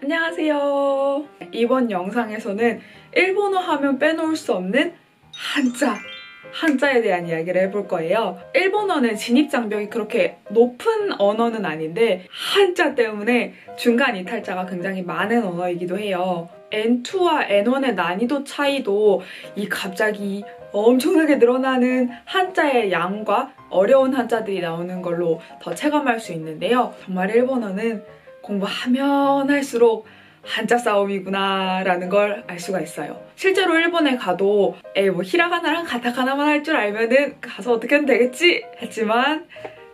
안녕하세요. 이번 영상에서는 일본어 하면 빼놓을 수 없는 한자에 대한 이야기를 해볼 거예요. 일본어는 진입장벽이 그렇게 높은 언어는 아닌데 한자 때문에 중간 이탈자가 굉장히 많은 언어이기도 해요. N2와 N1의 난이도 차이도 이 갑자기 엄청나게 늘어나는 한자의 양과 어려운 한자들이 나오는 걸로 더 체감할 수 있는데요. 정말 일본어는 공부하면 할수록 한자 싸움이구나 라는 걸 알 수가 있어요. 실제로 일본에 가도 뭐 히라가나랑 가타카나만 할 줄 알면은 가서 어떻게든 되겠지 했지만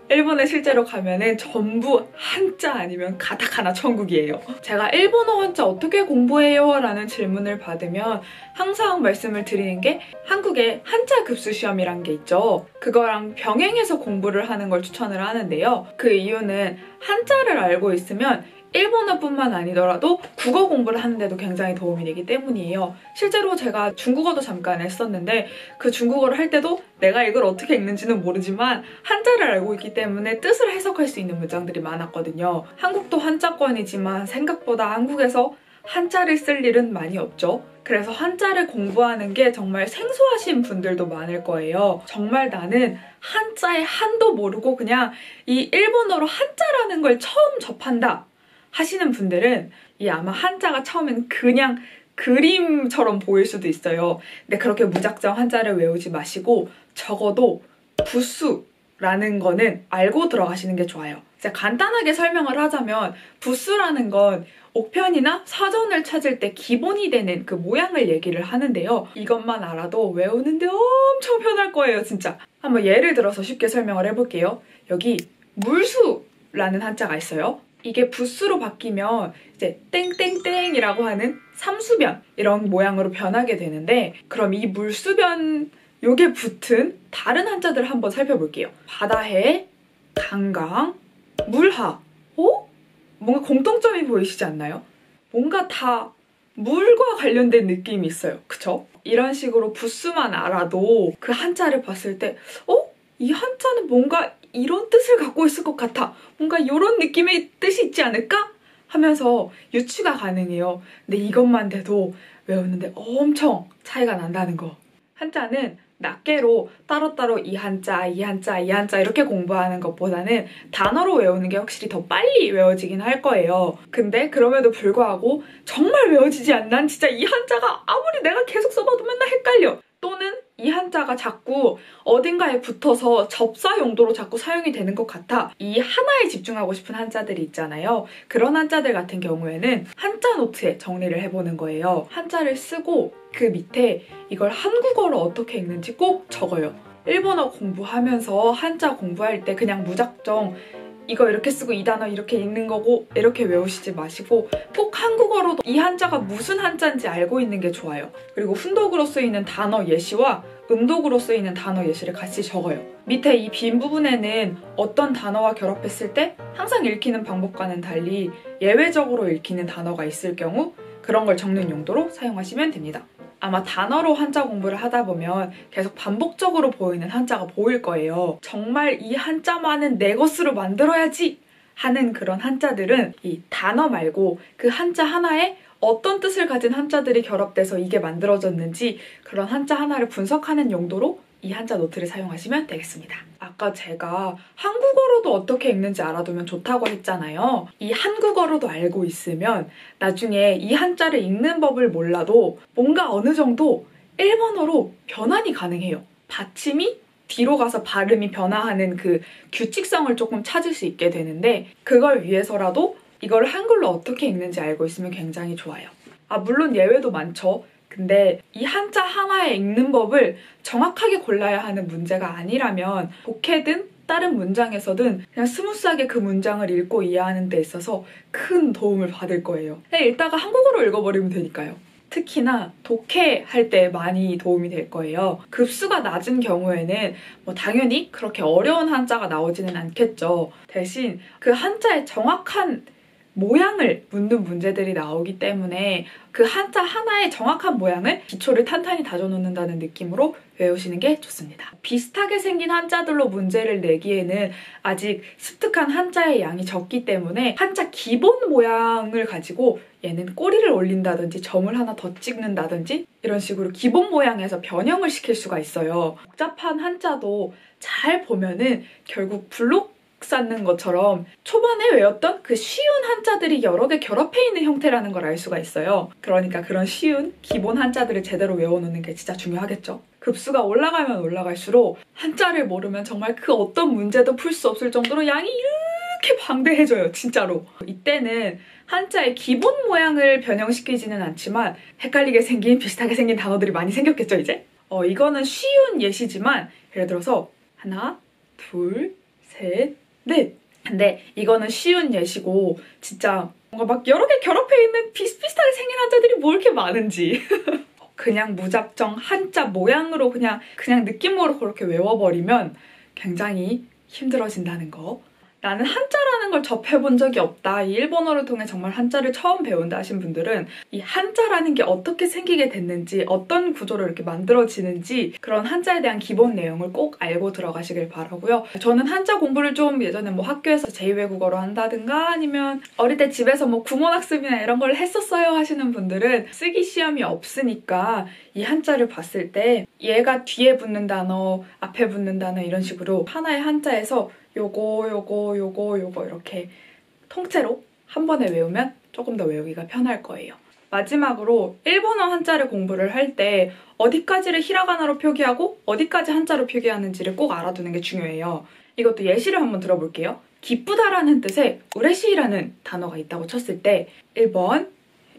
일본에 실제로 가면은 전부 한자 아니면 가타카나 천국이에요. 제가 일본어 한자 어떻게 공부해요? 라는 질문을 받으면 항상 말씀을 드리는 게 한국에 한자 급수 시험이란 게 있죠. 그거랑 병행해서 공부를 하는 걸 추천을 하는데요. 그 이유는 한자를 알고 있으면 일본어뿐만 아니더라도 국어 공부를 하는데도 굉장히 도움이 되기 때문이에요. 실제로 제가 중국어도 잠깐 했었는데 그 중국어를 할 때도 내가 이걸 어떻게 읽는지는 모르지만 한자를 알고 있기 때문에 뜻을 해석할 수 있는 문장들이 많았거든요. 한국도 한자권이지만 생각보다 한국에서 한자를 쓸 일은 많이 없죠. 그래서 한자를 공부하는 게 정말 생소하신 분들도 많을 거예요. 정말 나는 한자의 한도 모르고 그냥 이 일본어로 한자라는 걸 처음 접한다 하시는 분들은 아마 한자가 처음엔 그냥 그림처럼 보일 수도 있어요. 근데 그렇게 무작정 한자를 외우지 마시고 적어도 부수라는 거는 알고 들어가시는 게 좋아요. 이제 간단하게 설명을 하자면 부수라는 건 옥편이나 사전을 찾을 때 기본이 되는 그 모양을 얘기를 하는데요. 이것만 알아도 외우는데 엄청 편할 거예요, 진짜. 한번 예를 들어서 쉽게 설명을 해볼게요. 여기 물수라는 한자가 있어요. 이게 부수로 바뀌면 이제 땡땡땡이라고 하는 삼수변 이런 모양으로 변하게 되는데 그럼 이 물수변 요게 붙은 다른 한자들 한번 살펴볼게요. 바다해, 강강, 물하. 뭔가 공통점이 보이시지 않나요? 뭔가 다 물과 관련된 느낌이 있어요. 그쵸? 이런 식으로 부수만 알아도 그 한자를 봤을 때 이 한자는 뭔가 이런 뜻을 갖고 있을 것 같아. 뭔가 이런 느낌의 뜻이 있지 않을까? 하면서 유추가 가능해요. 근데 이것만 돼도 외우는데 엄청 차이가 난다는 거. 한자는 낱개로 따로따로 이 한자 이렇게 공부하는 것보다는 단어로 외우는 게 확실히 더 빨리 외워지긴 할 거예요. 근데 그럼에도 불구하고 정말 외워지지 않는 진짜 이 한자가 아무리 내가 계속 써봐도 맨날 헷갈려. 또는 이 한자가 자꾸 어딘가에 붙어서 접사 용도로 자꾸 사용이 되는 것 같아. 이 하나에 집중하고 싶은 한자들이 있잖아요. 그런 한자들 같은 경우에는 한자 노트에 정리를 해보는 거예요. 한자를 쓰고 그 밑에 이걸 한국어로 어떻게 읽는지 꼭 적어요. 일본어 공부하면서 한자 공부할 때 그냥 무작정 이거 이렇게 쓰고 이 단어 이렇게 읽는 거고 이렇게 외우시지 마시고 꼭 한국어로도 이 한자가 무슨 한자인지 알고 있는 게 좋아요. 그리고 훈독으로 쓰이는 단어 예시와 음독으로 쓰이는 단어 예시를 같이 적어요. 밑에 이 빈 부분에는 어떤 단어와 결합했을 때 항상 읽히는 방법과는 달리 예외적으로 읽히는 단어가 있을 경우 그런 걸 적는 용도로 사용하시면 됩니다. 아마 단어로 한자 공부를 하다 보면 계속 반복적으로 보이는 한자가 보일 거예요. 정말 이 한자만은 내 것으로 만들어야지 하는 그런 한자들은 이 단어 말고 그 한자 하나에 어떤 뜻을 가진 한자들이 결합돼서 이게 만들어졌는지 그런 한자 하나를 분석하는 용도로 이 한자 노트를 사용하시면 되겠습니다. 아까 제가 한국어로도 어떻게 읽는지 알아두면 좋다고 했잖아요. 이 한국어로도 알고 있으면 나중에 이 한자를 읽는 법을 몰라도 뭔가 어느 정도 일본어로 변환이 가능해요. 받침이 뒤로 가서 발음이 변화하는 그 규칙성을 조금 찾을 수 있게 되는데 그걸 위해서라도 이걸 한글로 어떻게 읽는지 알고 있으면 굉장히 좋아요. 물론 예외도 많죠. 근데 이 한자 하나에 읽는 법을 정확하게 골라야 하는 문제가 아니라면 독해든 다른 문장에서든 그냥 스무스하게 그 문장을 읽고 이해하는 데 있어서 큰 도움을 받을 거예요. 그냥 읽다가 한국어로 읽어버리면 되니까요. 특히나 독해할 때 많이 도움이 될 거예요. 급수가 낮은 경우에는 당연히 그렇게 어려운 한자가 나오지는 않겠죠. 대신 그 한자의 정확한 모양을 묻는 문제들이 나오기 때문에 그 한자 하나의 정확한 모양을 기초를 탄탄히 다져놓는다는 느낌으로 외우시는 게 좋습니다. 비슷하게 생긴 한자들로 문제를 내기에는 아직 습득한 한자의 양이 적기 때문에 한자 기본 모양을 가지고 얘는 꼬리를 올린다든지 점을 하나 더 찍는다든지 이런 식으로 기본 모양에서 변형을 시킬 수가 있어요. 복잡한 한자도 잘 보면은 결국 블록 쌓는 것처럼 초반에 외웠던 그 쉬운 한자들이 여러 개 결합해 있는 형태라는 걸 알 수가 있어요. 그러니까 그런 쉬운 기본 한자들을 제대로 외워놓는 게 진짜 중요하겠죠. 급수가 올라가면 올라갈수록 한자를 모르면 정말 그 어떤 문제도 풀 수 없을 정도로 양이 이렇게 방대해져요, 진짜로. 이때는 한자의 기본 모양을 변형시키지는 않지만 헷갈리게 생긴 비슷하게 생긴 단어들이 많이 생겼겠죠, 이제? 이거는 쉬운 예시지만 예를 들어서 하나, 둘, 셋, 넷. 근데 이거는 쉬운 예시고 진짜 뭔가 막 여러 개 결합해 있는 비슷비슷하게 생긴 한자들이 뭐 이렇게 많은지 그냥 무작정 한자 모양으로 그냥 느낌으로 그렇게 외워버리면 굉장히 힘들어진다는 거. 나는 한자라는 걸 접해본 적이 없다. 이 일본어를 통해 정말 한자를 처음 배운다 하신 분들은 이 한자라는 게 어떻게 생기게 됐는지, 어떤 구조로 이렇게 만들어지는지 그런 한자에 대한 기본 내용을 꼭 알고 들어가시길 바라고요. 저는 한자 공부를 좀 예전에 뭐 학교에서 제2외국어로 한다든가 아니면 어릴 때 집에서 뭐 구몬학습이나 이런 걸 했었어요 하시는 분들은 쓰기 시험이 없으니까 이 한자를 봤을 때 얘가 뒤에 붙는 단어, 앞에 붙는 단어 이런 식으로 하나의 한자에서 요거 이렇게 통째로 한 번에 외우면 조금 더 외우기가 편할 거예요. 마지막으로 일본어 한자를 공부를 할 때 어디까지를 히라가나로 표기하고 어디까지 한자로 표기하는지를 꼭 알아두는 게 중요해요. 이것도 예시를 한번 들어볼게요. 기쁘다라는 뜻의 우레시라는 단어가 있다고 쳤을 때 1번,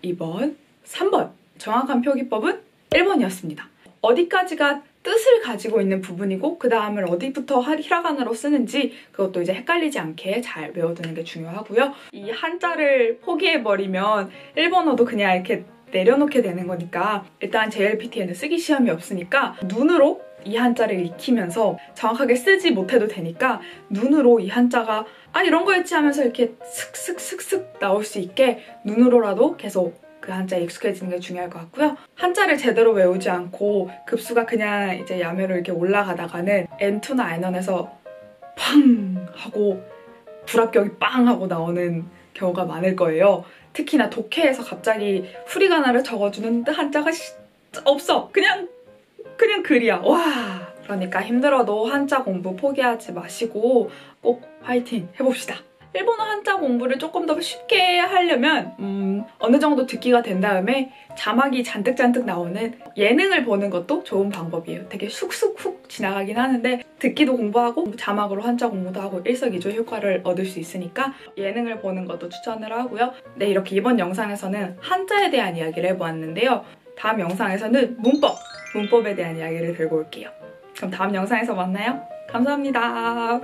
2번, 3번 정확한 표기법은 1번이었습니다. 어디까지가 뜻을 가지고 있는 부분이고 그 다음을 어디부터 히라가나로 쓰는지 그것도 이제 헷갈리지 않게 잘 외워두는 게 중요하고요. 이 한자를 포기해버리면 일본어도 그냥 이렇게 내려놓게 되는 거니까 일단 JLPT에는 쓰기 시험이 없으니까 눈으로 이 한자를 익히면서 정확하게 쓰지 못해도 되니까 눈으로 이 한자가 이런 거였지 하면서 이렇게 슥슥슥슥 나올 수 있게 눈으로라도 계속 그 한자에 익숙해지는 게 중요할 것 같고요. 한자를 제대로 외우지 않고 급수가 그냥 이제 야매로 이렇게 올라가다가는 N2나 N1에서 팡 하고 불합격이 빵 하고 나오는 경우가 많을 거예요. 특히나 독해에서 갑자기 후리가나를 적어주는 한자가 없어. 그냥 글이야. 와. 그러니까 힘들어도 한자 공부 포기하지 마시고 꼭 화이팅 해봅시다. 일본어 한자 공부를 조금 더 쉽게 하려면 어느 정도 듣기가 된 다음에 자막이 잔뜩 나오는 예능을 보는 것도 좋은 방법이에요. 되게 쑥쑥 지나가긴 하는데 듣기도 공부하고 자막으로 한자 공부도 하고 일석이조 효과를 얻을 수 있으니까 예능을 보는 것도 추천을 하고요. 네, 이렇게 이번 영상에서는 한자에 대한 이야기를 해보았는데요. 다음 영상에서는 문법에 대한 이야기를 들고 올게요. 그럼 다음 영상에서 만나요. 감사합니다.